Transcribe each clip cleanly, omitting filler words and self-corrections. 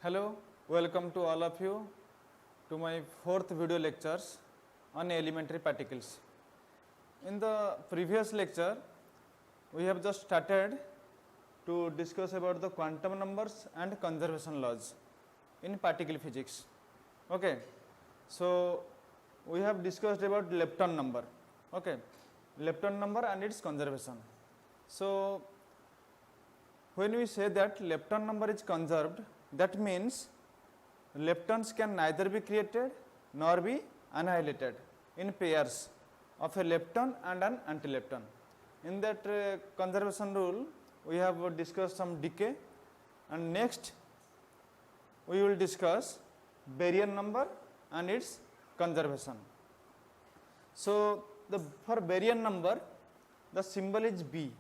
Hello, welcome to all of you to my fourth video lectures on elementary particles. In the previous lecture, we have just started to discuss about the quantum numbers and conservation laws in particle physics. Okay, so we have discussed about lepton number. Okay, lepton number and its conservation. So when we say that lepton number is conserved, that means leptons can neither be created nor be annihilated in pairs of a lepton and an antilepton. In that conservation rule, we have discussed some decay, and next we will discuss baryon number and its conservation. So for baryon number, the symbol is B.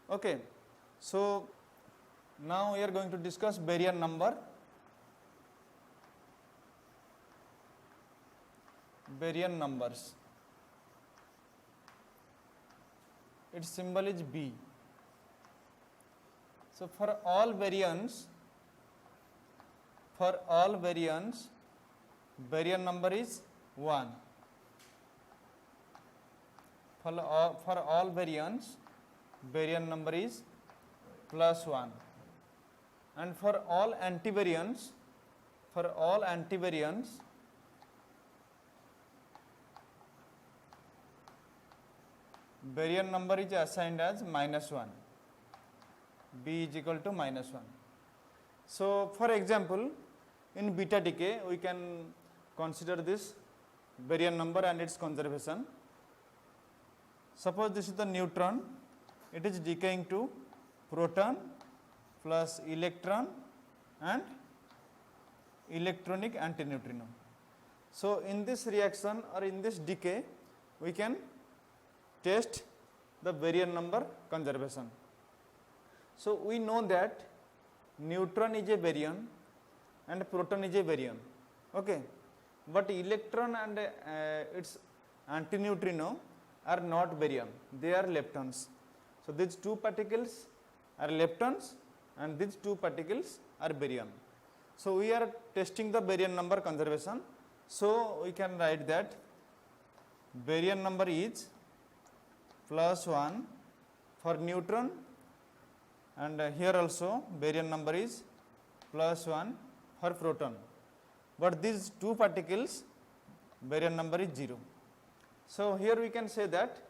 Okay, so now we are going to discuss baryon number. Baryon numbers. Its symbol is B. So for all baryons, baryon number is 1. For all baryons, baryon number is +1. And for all antibaryons, baryon number is assigned as -1. B is equal to -1. So for example, in beta decay, we can consider this baryon number and its conservation. Suppose this is the neutron, it is decaying to proton plus electron and electronic antineutrino. So in this reaction or in this decay, we can test the baryon number conservation. So we know that neutron is a baryon and proton is a baryon. Okay, but electron and its antineutrino are not baryon, they are leptons. So these two particles are leptons and these two particles are baryon. So we are testing the baryon number conservation. So we can write that baryon number is +1 for neutron, and here also baryon number is +1 for proton. But these two particles, baryon number is 0. So here we can say that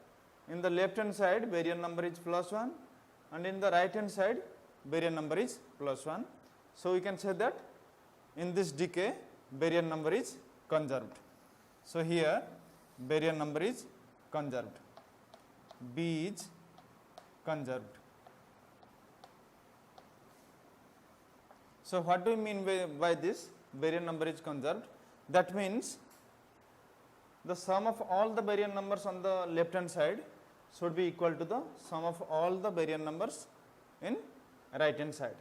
in the left hand side baryon number is +1 and in the right hand side baryon number is +1. So we can say that in this decay baryon number is conserved. So here baryon number is conserved. B is conserved. So what do we mean by this baryon number is conserved? That means the sum of all the baryon numbers on the left hand side should be equal to the sum of all the baryon numbers in right hand side.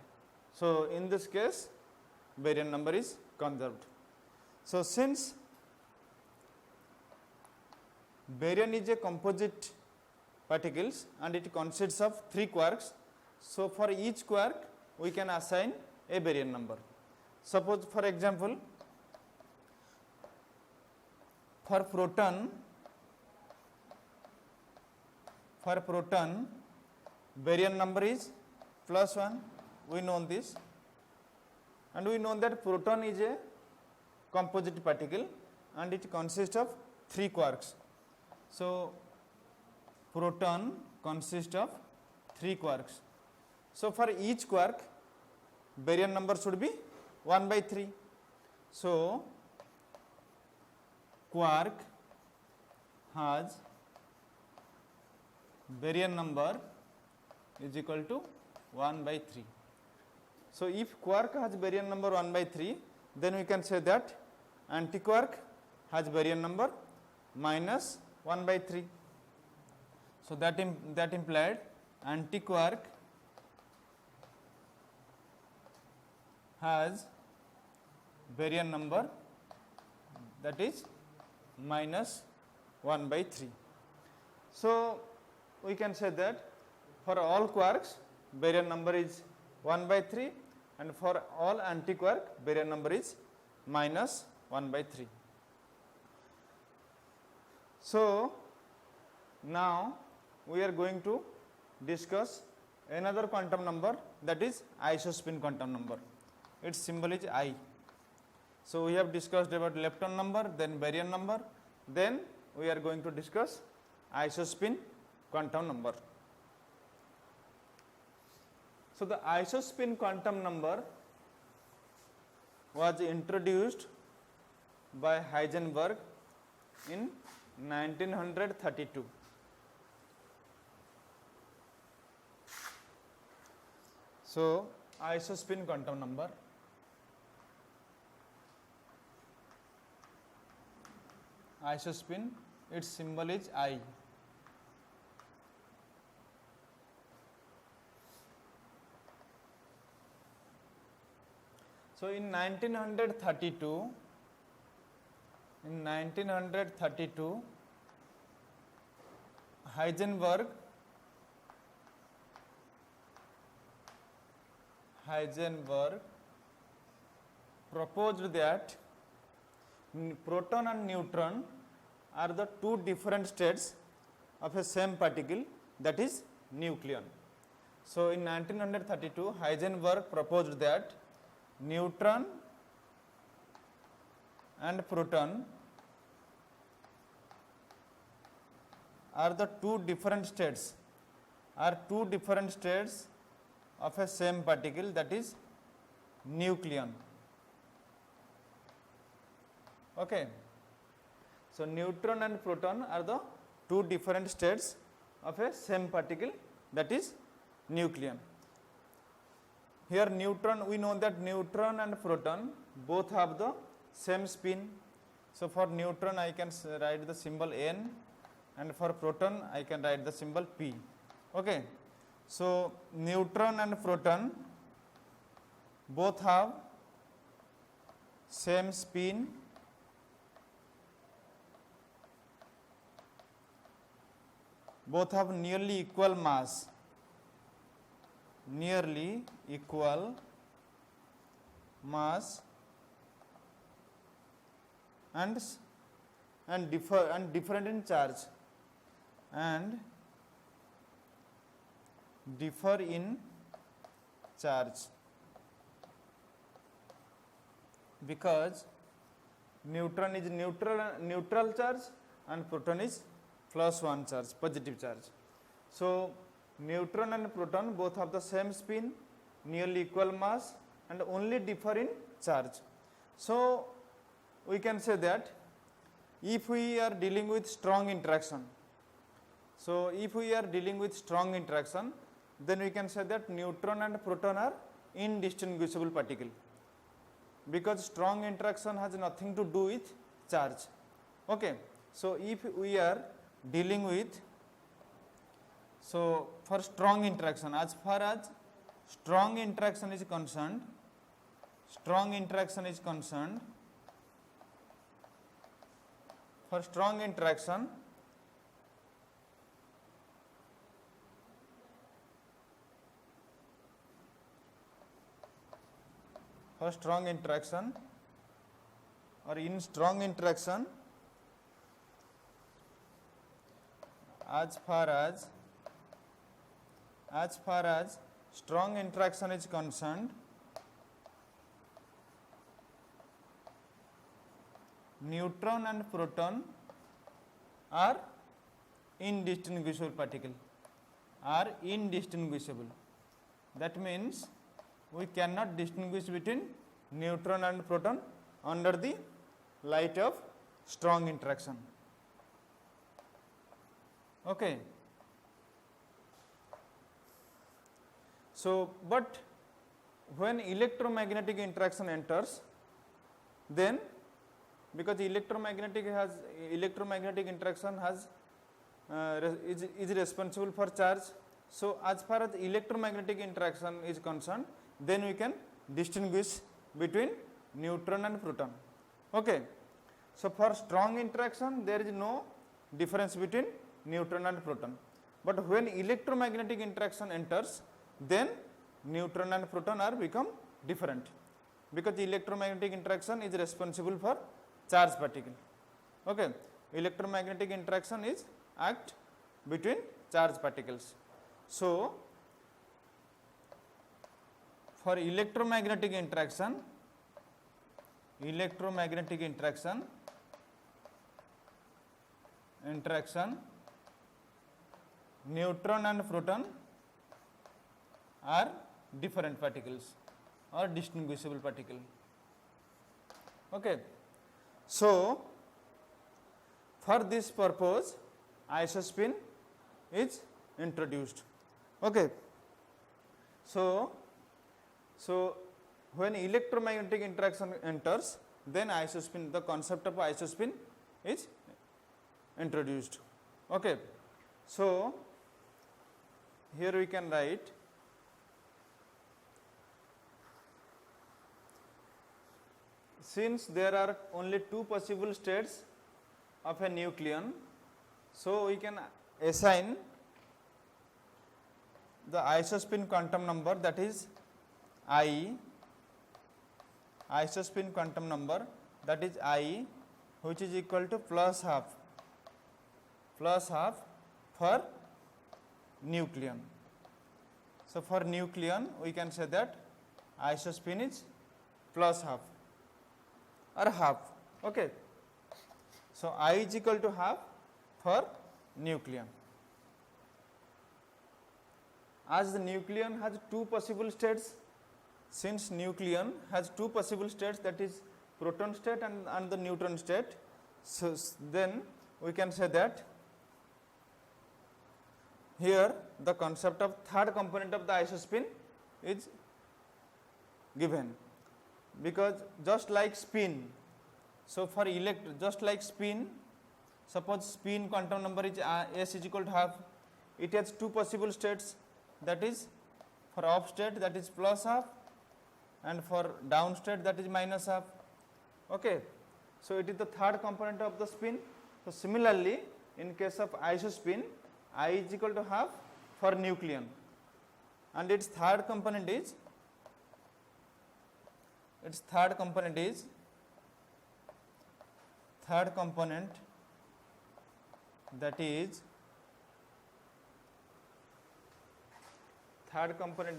So in this case baryon number is conserved. So since baryon is a composite particles and it consists of 3 quarks, so for each quark we can assign a baryon number. Suppose for example, for proton baryon number is +1, we know this, and we know that proton is a composite particle and it consists of 3 quarks. So proton consists of 3 quarks. So for each quark baryon number should be 1/3. So quark has baryon number is equal to 1/3. So if quark has baryon number 1/3, then we can say that antiquark has baryon number -1/3. So that implied antiquark has baryon number that is -1/3. So we can say that for all quarks baryon number is 1/3 and for all anti-quark barrier number is minus 1 by 3. So, now we are going to discuss another quantum number, that is isospin quantum number. Its symbol is I. So, we have discussed about lepton number, then baryon number, then we are going to discuss isospin quantum number. So, the isospin quantum number was introduced by Heisenberg in 1932. So, isospin quantum number. Isospin, its symbol is I. So, in 1932, Heisenberg proposed that proton and neutron are the two different states of a same particle, that is nucleon. So, in 1932, Heisenberg proposed that neutron and proton are the two different states of a same particle, that is nucleon. Okay. So, neutron and proton are the two different states of a same particle, that is nucleon. Here neutron, we know that neutron and proton both have the same spin. So, for neutron I can write the symbol N, and for proton I can write the symbol P. Okay. So, neutron and proton both have same spin, both have nearly equal mass, and different in charge, and differ in charge, because neutron is neutral charge and proton is +1 charge, positive charge. So, neutron and proton both have the same spin, nearly equal mass, and only differ in charge. So, we can say that if we are dealing with strong interaction, then we can say that neutron and proton are indistinguishable particle, because strong interaction has nothing to do with charge. Okay. So, if we are dealing with, so for strong interaction, as far as strong interaction is concerned, for strong interaction, or in strong interaction, as far as strong interaction is concerned, neutron and proton are indistinguishable particle, That means we cannot distinguish between neutron and proton under the light of strong interaction. Okay. So, but when electromagnetic interaction enters, then because electromagnetic interaction has is responsible for charge. So, as far as electromagnetic interaction is concerned, then we can distinguish between neutron and proton. Okay. So, for strong interaction there is no difference between neutron and proton, but when electromagnetic interaction enters, then neutron and proton are become different, because electromagnetic interaction is responsible for charge particle. Okay, electromagnetic interaction is act between charge particles. So for electromagnetic interaction neutron and proton are different particles or distinguishable particle. Okay. So for this purpose isospin is introduced. Okay. So when electromagnetic interaction enters, then isospin, the concept of isospin is introduced. Okay. So here we can write since there are only two possible states of a nucleon, so we can assign the isospin quantum number, that is I, isospin quantum number, that is I, which is equal to plus half for nucleon. So for nucleon we can say that isospin is plus half or half. Okay. So I is equal to half for nucleon. As the nucleon has two possible states, since nucleon has two possible states, that is proton state and the neutron state, so then we can say that here the concept of third component of the isospin is given, because just like spin, so for just like spin, suppose spin quantum number is s is equal to half, it has two possible states, that is for up state that is plus half and for down state that is minus half. Okay. So it is the third component of the spin. So similarly in case of isospin, I is equal to half for nucleon, and its third component is third component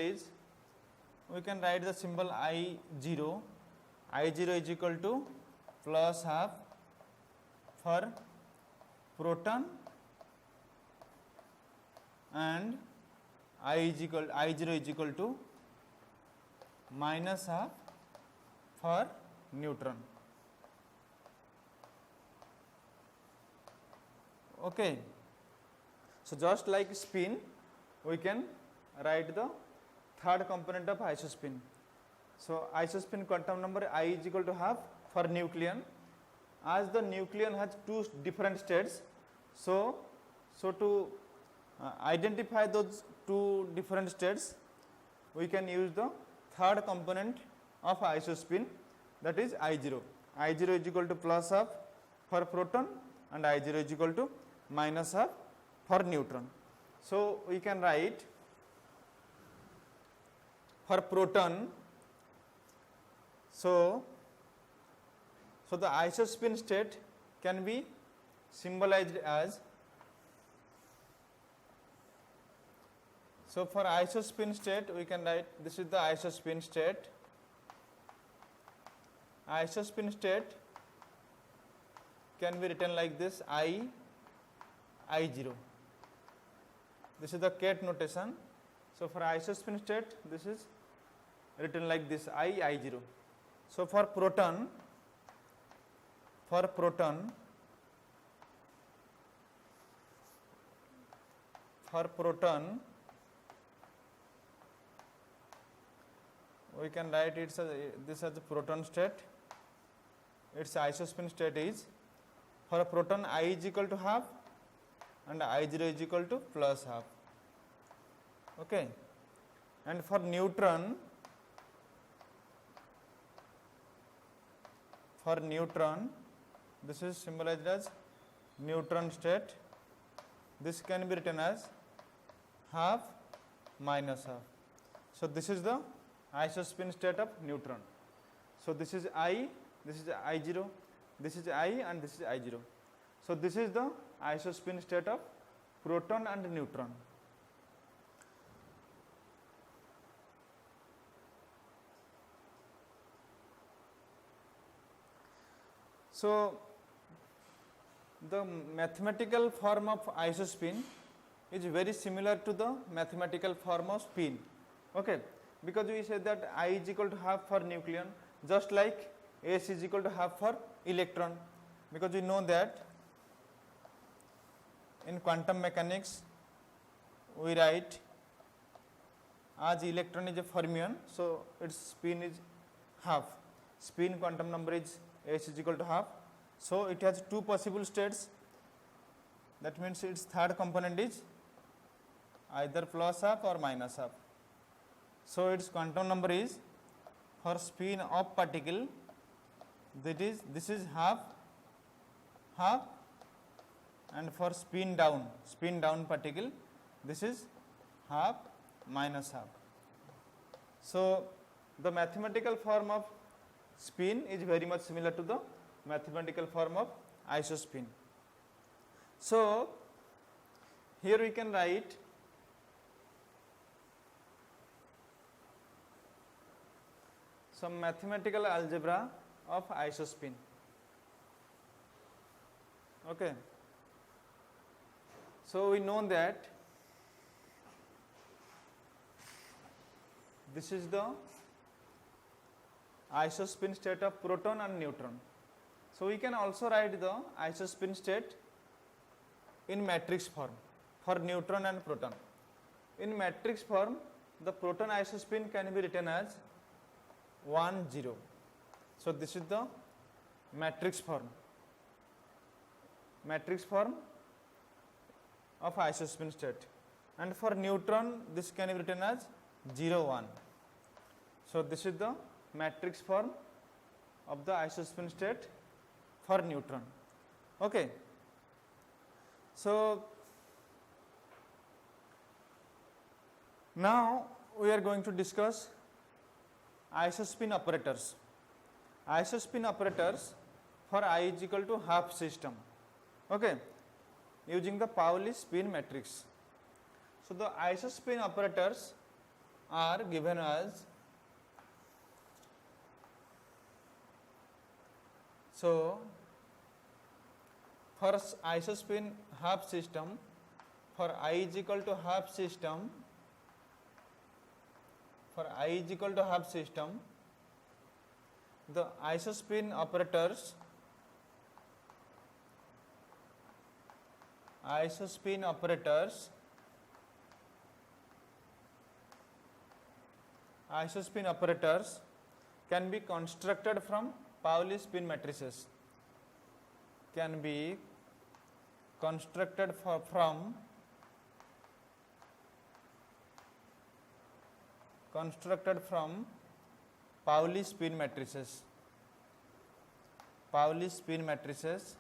is we can write the symbol I0. I0 is equal to plus half for proton and I0 is equal to minus half for neutron. Okay. So just like spin, we can write the third component of isospin. So isospin quantum number I is equal to half for nucleon. As the nucleon has two different states, so to identify those two different states, we can use the third component of isospin, that is I0. I0 is equal to plus half for proton and I0 is equal to minus half for neutron. So we can write for proton, so the isospin state can be symbolized as, so for isospin state we can write, this is the isospin state. Isospin state can be written like this, I0. This is the Kate notation. So for isospin state, this is written like this, I0. So for proton we can write it as this as the proton state. Its isospin state is, for a proton I is equal to half and I0 is equal to plus half. Okay. And for neutron, this is symbolized as neutron state. This can be written as half minus half. So this is the isospin state of neutron. So this is I, this is I0, this is I and this is I0. So this is the isospin state of proton and neutron. So the mathematical form of isospin is very similar to the mathematical form of spin, okay, because we said that I is equal to half for nucleon, just like S is equal to half for electron, because we know that in quantum mechanics we write as electron is a fermion, so its spin is half, spin quantum number is S is equal to half. So it has two possible states, that means its third component is either plus half or minus half. So its quantum number is, for spin of particle, that is, this is half, half, and for spin down particle, this is half minus half. So the mathematical form of spin is very much similar to the mathematical form of isospin. So here we can write some mathematical algebra of isospin, okay. So we know that this is the isospin state of proton and neutron. So we can also write the isospin state in matrix form for neutron and proton. In matrix form, the proton isospin can be written as 1, 0. So this is the matrix form of isospin state, and for neutron this can be written as 0, 1. So this is the matrix form of the isospin state for neutron, okay. So now we are going to discuss isospin operators. Isospin operators for I is equal to half system, okay, using the Pauli spin matrix. So the isospin operators are given as, so for isospin half system, for I is equal to half system, the isospin operators can be constructed from Pauli spin matrices, from Pauli spin matrices.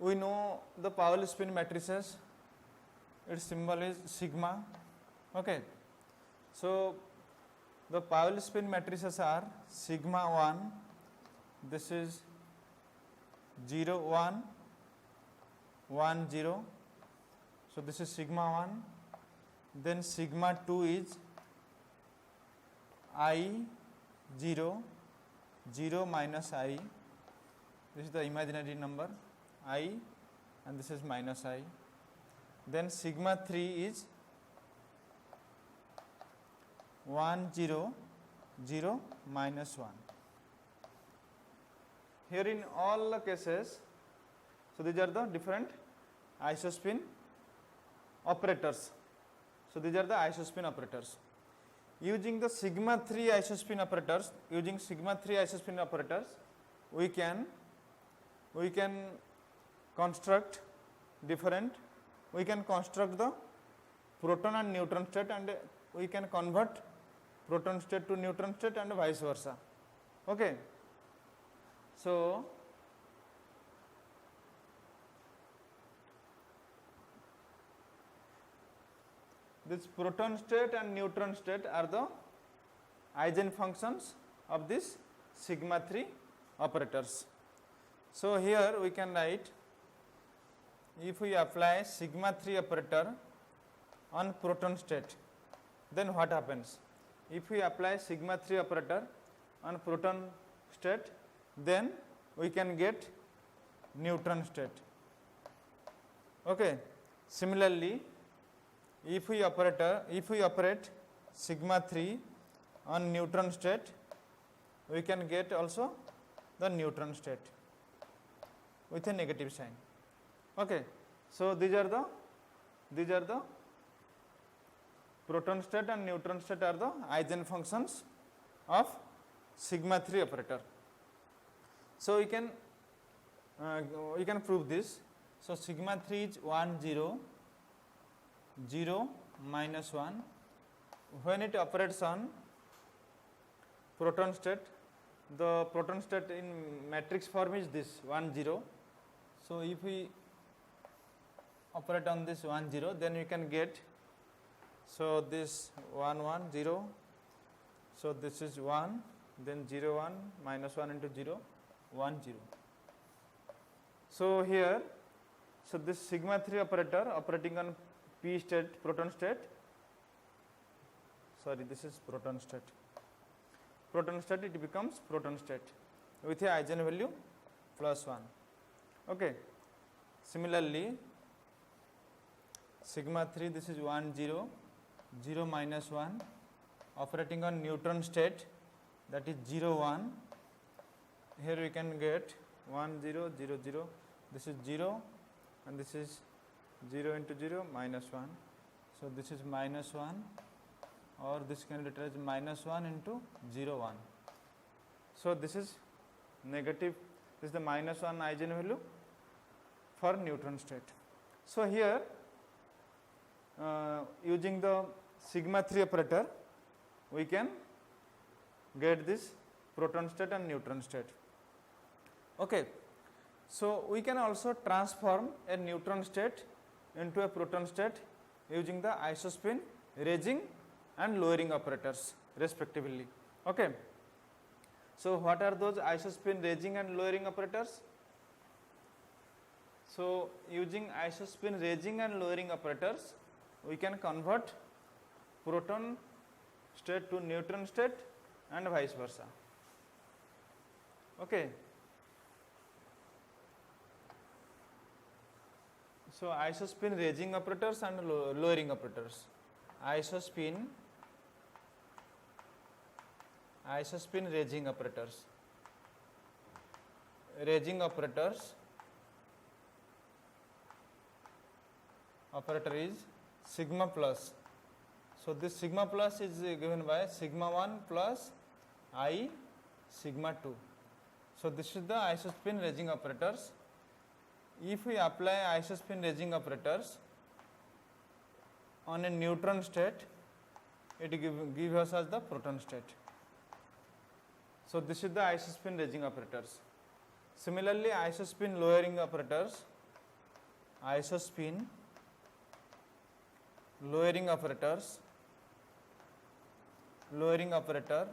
We know the Pauli spin matrices, its symbol is sigma, okay. So the Pauli spin matrices are sigma 1, this is 0, 1, 1, 0. So this is sigma 1, then sigma 2 is I 0, 0 minus I, this is the imaginary number I, and this is minus I. Then sigma 3 is 1, 0, 0 minus 1. Here in all the cases, so these are the different isospin operators. So these are the isospin operators. Using the sigma 3 isospin operators, we can construct the proton and neutron state, and we can convert proton state to neutron state and vice versa, okay. So this proton state and neutron state are the eigenfunctions of this sigma 3 operators. So here we can write, if we apply sigma 3 operator on proton state, then what happens? If we apply sigma 3 operator on proton state, then we can get neutron state. Okay. Similarly, if we operate sigma 3 on neutron state, we can get also the neutron state with a negative sign. Okay. So these are the proton state and neutron state are the eigenfunctions of sigma 3 operator. So we can prove this. So sigma 3 is 1 0 0 minus 1. When it operates on proton state, the proton state in matrix form is this 1 0. So if we operate on this 1 0, then we can get, so this 1 1 0, so this is 1, then 0 1 minus 1 into 0 1 0. So here, so this sigma 3 operator operating on p state, proton state, sorry, this is proton state. Proton state, it becomes proton state with a eigenvalue plus 1. Okay. Similarly, sigma 3, this is 1 0 0 minus 1 operating on neutron state, that is 0 1. Here we can get 1 0 0 0, this is 0 and this is 0 into 0 minus 1. So this is minus 1, or this can be written as minus 1 into 0 1. So this is negative, this is the minus 1 eigenvalue for neutron state. So here using the sigma 3 operator, we can get this proton state and neutron state. Okay. So we can also transform a neutron state into a proton state using the isospin raising and lowering operators respectively. Okay. So what are those isospin raising and lowering operators? So using isospin raising and lowering operators, we can convert proton state to neutron state and vice versa. Okay. So isospin raising operators and lowering operators. Isospin raising operators. Raising operators, operator is sigma plus. So this sigma plus is given by sigma 1 plus I sigma 2. So this is the isospin raising operators. If we apply isospin raising operators on a neutron state, it gives us as the proton state. So this is the isospin raising operators. Similarly, isospin lowering operators, isospin lowering operators, lowering operator,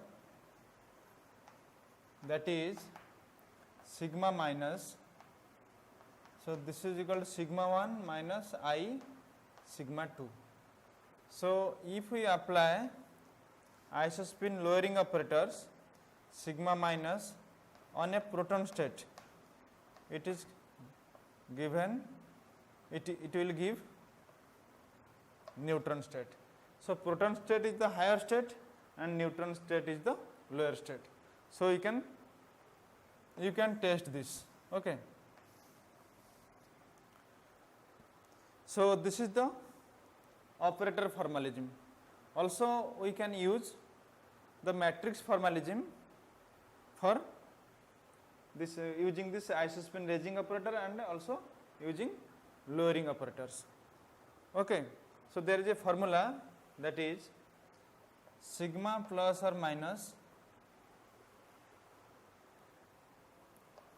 that is sigma minus. So this is equal to sigma 1 minus I sigma 2. So if we apply isospin lowering operators sigma minus on a proton state, it is given, it will give neutron state. So proton state is the higher state and neutron state is the lower state. So you can test this. Okay. So this is the operator formalism. Also we can use the matrix formalism for this using this isospin raising operator and also using lowering operators. Okay. So there is a formula, that is sigma plus or minus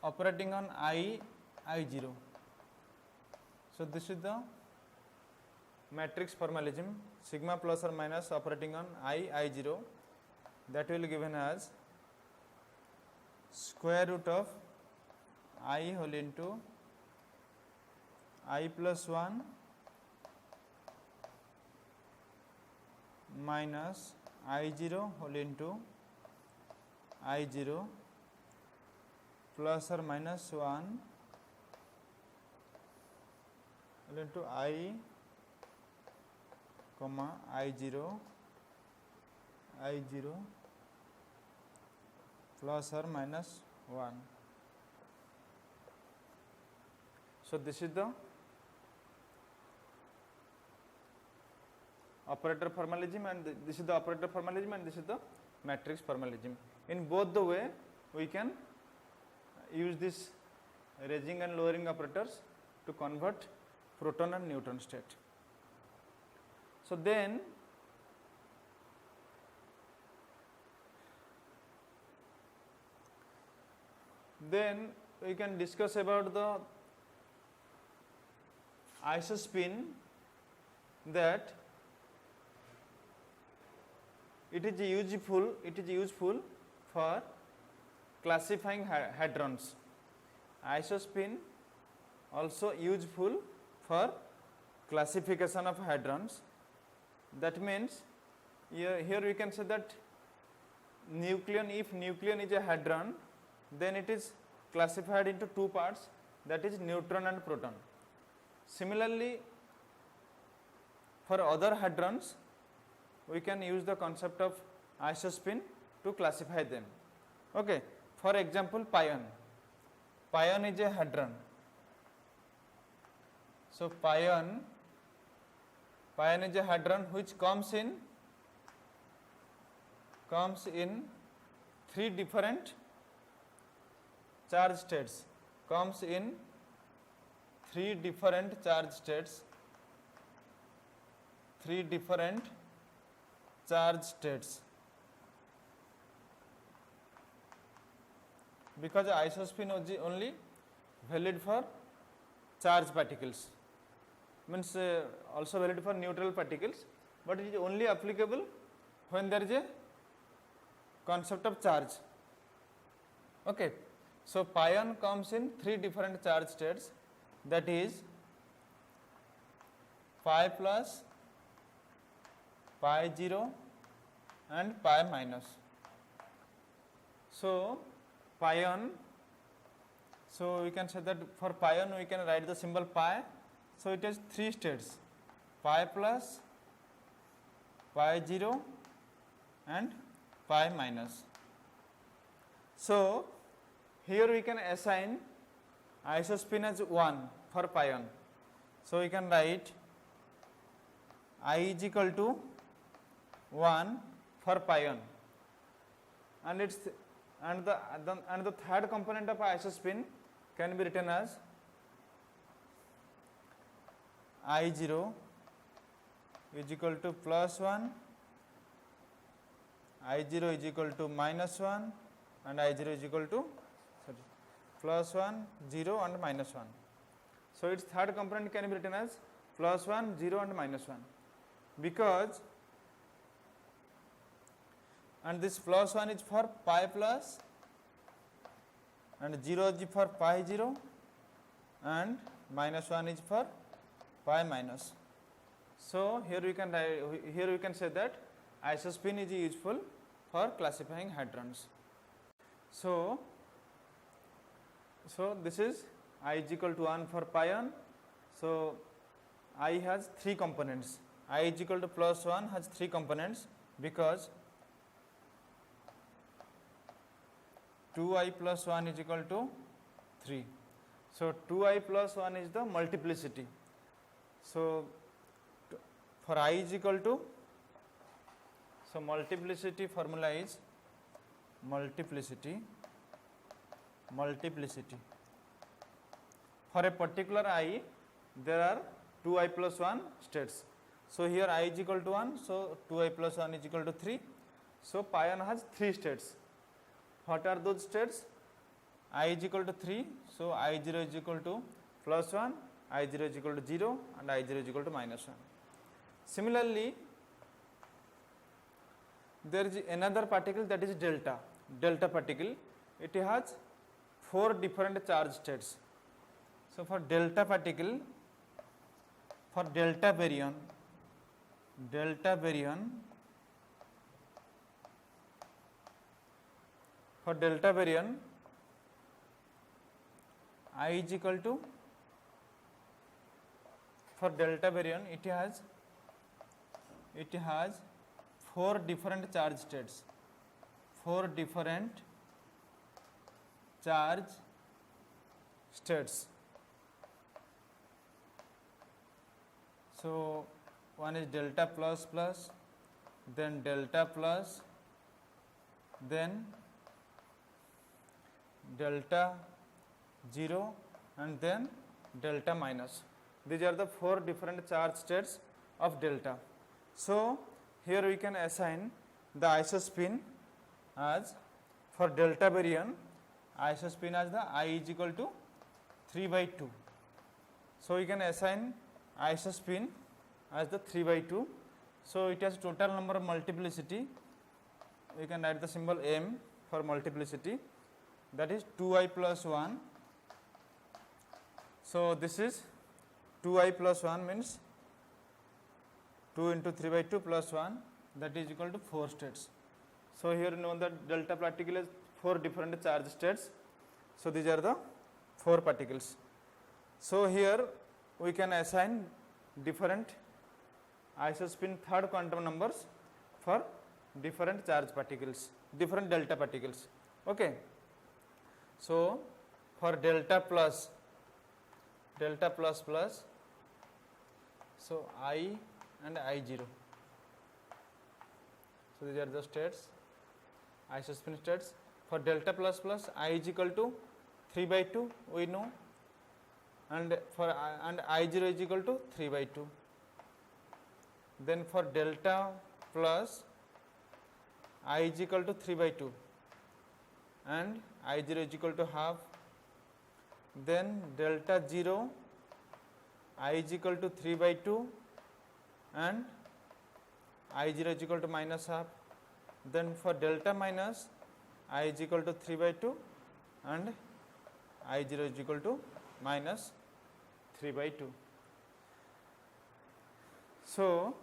operating on I0. So this is the matrix formalism, sigma plus or minus operating on I0, that will given as square root of I whole into I plus 1 minus I0 whole into I0 plus or minus 1 whole into I comma I0 plus or minus 1. So, this is the operator formalism, and this is the operator formalism, and this is the matrix formalism. In both the way we can use this raising and lowering operators to convert proton and neutron state. So, then we can discuss about the isospin, that it is useful for classifying hadrons. Isospin also useful for classification of hadrons. That means here we can say that nucleon, if nucleon is a hadron, then it is classified into two parts, that is neutron and proton. Similarly, for other hadrons we can use the concept of isospin to classify them. Okay. For example, pion is a hadron. So, pion is a hadron which comes in three different charge states, three different charge states, because isospin is only valid for charged particles, means also valid for neutral particles, but it is only applicable when there is a concept of charge. Okay. So, pion comes in three different charge states, that is pi plus, pi 0 and pi minus. So, pion, so we can say that for pion we can write the symbol pi. So, it has three states, pi plus, pi 0 and pi minus. So, here we can assign isospin as 1 for pion. So, we can write I is equal to 1 for pion, and its and the third component of isospin can be written as I0 is equal to plus 1, I0 is equal to minus 1, and I0 is equal to plus 1, 0 and minus 1. So, its third component can be written as plus 1, 0 and minus 1, because, and this plus 1 is for pi plus, and 0 is for pi 0, and minus 1 is for pi minus. So, here we can say that isospin is useful for classifying hadrons. So, this is I is equal to 1 for pion. So, I has three components. I is equal to plus 1 has three components, because 2i plus 1 is equal to 3. So, 2i plus 1 is the multiplicity. So, for I is equal to, so multiplicity formula is multiplicity. For a particular I, there are 2i plus 1 states. So, here I is equal to 1, so 2i plus 1 is equal to 3. So, pion has 3 states. What are those states? I is equal to 3, so I0 is equal to plus 1, I0 is equal to 0 and I0 is equal to minus 1. Similarly, there is another particle, that is delta particle. It has 4 different charge states. So for delta particle, for delta baryon, for delta baryon, I is equal to, for delta baryon it has 4 different charge states, 4 different charge states. So one is delta plus plus, then delta plus, then delta 0, and then delta minus. These are the 4 different charge states of delta. So here we can assign the isospin as, for delta baryon, isospin as the I is equal to 3/2. So we can assign isospin as the 3/2. So it has total number of multiplicity. We can write the symbol M for multiplicity, that is 2i plus 1. So this is 2i plus 1 means 2 into 3/2 plus 1, that is equal to 4 states. So here you know that delta particle has 4 different charge states. So these are the 4 particles. So here we can assign different isospin third quantum numbers for different charge particles, different delta particles. Okay. So for delta plus plus, so I and I0. So these are the states, isospin states. For delta plus plus, I is equal to 3/2 we know, and for and I0 is equal to 3/2. Then for delta plus, I is equal to 3/2 and I0 is equal to half. Then delta 0, I is equal to 3/2 and I0 is equal to minus half. Then for delta minus, I is equal to 3/2 and I0 is equal to minus 3/2. So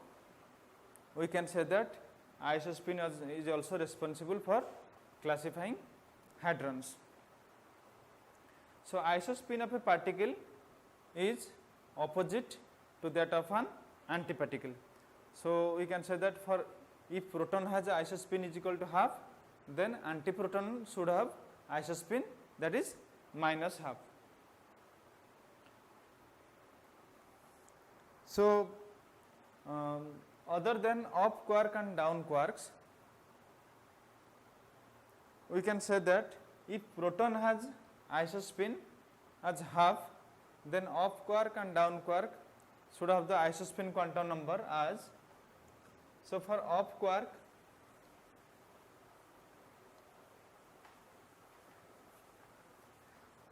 we can say that isospin is also responsible for classifying hadrons. So isospin of a particle is opposite to that of an antiparticle. So we can say that for, if proton has isospin is equal to half, then antiproton should have isospin that is minus half. So other than up quark and down quarks, we can say that if proton has isospin as half, then up quark and down quark should have the isospin quantum number as, so for up quark,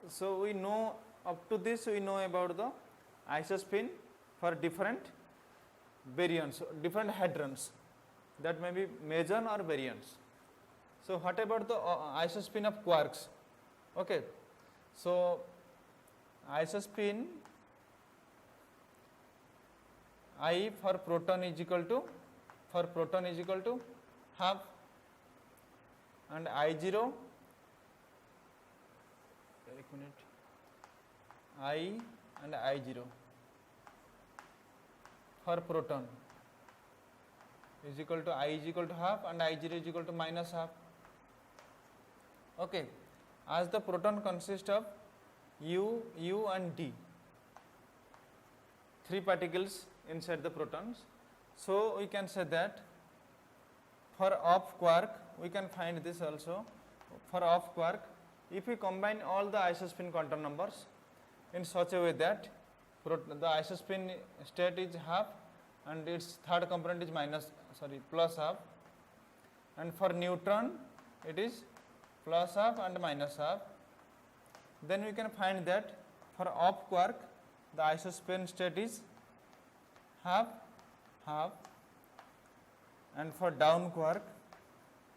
so we know up to this we know about the isospin for different baryons, different hadrons, that may be meson or baryons. So what about the isospin of quarks? Okay, so isospin I for proton is equal to, half, and I0, I and I0 for proton is equal to, I is equal to half and I0 is equal to minus half. Okay. As the proton consists of U, and D, 3 particles inside the protons. So we can say that for up quark, we can find this also. For up quark, if we combine all the isospin quantum numbers in such a way that the isospin state is half and its third component is plus half, and for neutron it is plus half and minus half, then we can find that for up quark the isospin state is half, and for down quark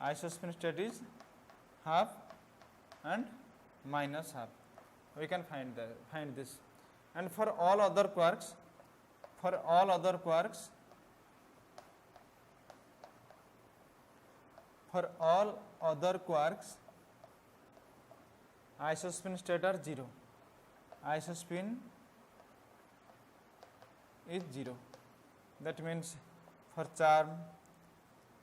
isospin state is half and minus half. We can find this. And for all other quarks, isospin state are 0. Isospin is 0. That means for charm,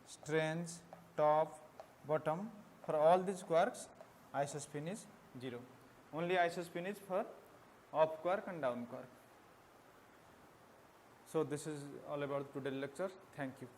strange, top, bottom, for all these quarks isospin is 0. Only isospin is for up quark and down quark. So this is all about today's lecture. Thank you.